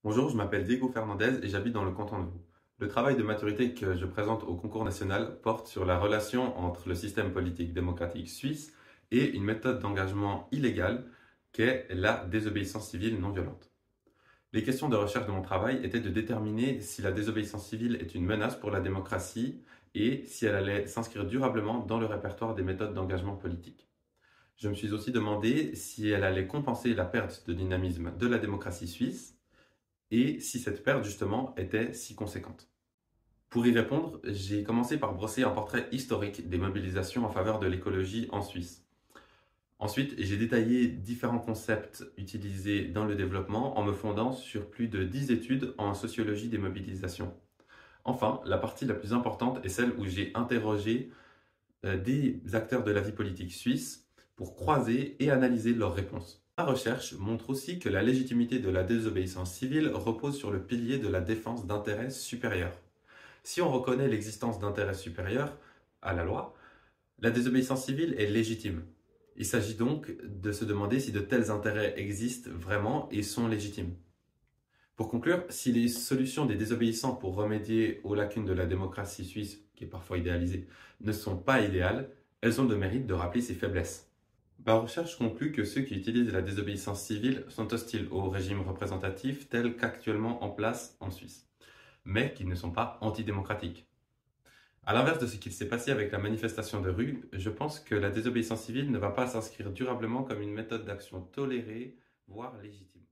Bonjour, je m'appelle Diego Fernandez et j'habite dans le canton de Vaud. Le travail de maturité que je présente au concours national porte sur la relation entre le système politique démocratique suisse et une méthode d'engagement illégale qu'est la désobéissance civile non violente. Les questions de recherche de mon travail étaient de déterminer si la désobéissance civile est une menace pour la démocratie et si elle allait s'inscrire durablement dans le répertoire des méthodes d'engagement politique. Je me suis aussi demandé si elle allait compenser la perte de dynamisme de la démocratie suisse et si cette perte justement était si conséquente. Pour y répondre, j'ai commencé par brosser un portrait historique des mobilisations en faveur de l'écologie en Suisse. Ensuite, j'ai détaillé différents concepts utilisés dans le développement en me fondant sur plus de 10 études en sociologie des mobilisations. Enfin, la partie la plus importante est celle où j'ai interrogé des acteurs de la vie politique suisse pour croiser et analyser leurs réponses. Ma recherche montre aussi que la légitimité de la désobéissance civile repose sur le pilier de la défense d'intérêts supérieurs. Si on reconnaît l'existence d'intérêts supérieurs à la loi, la désobéissance civile est légitime. Il s'agit donc de se demander si de tels intérêts existent vraiment et sont légitimes. Pour conclure, si les solutions des désobéissants pour remédier aux lacunes de la démocratie suisse, qui est parfois idéalisée, ne sont pas idéales, elles ont le mérite de rappeler ses faiblesses. Ma recherche conclut que ceux qui utilisent la désobéissance civile sont hostiles au régime représentatif tel qu'actuellement en place en Suisse, mais qu'ils ne sont pas antidémocratiques. À l'inverse de ce qu'il s'est passé avec la manifestation de rue, je pense que la désobéissance civile ne va pas s'inscrire durablement comme une méthode d'action tolérée, voire légitime.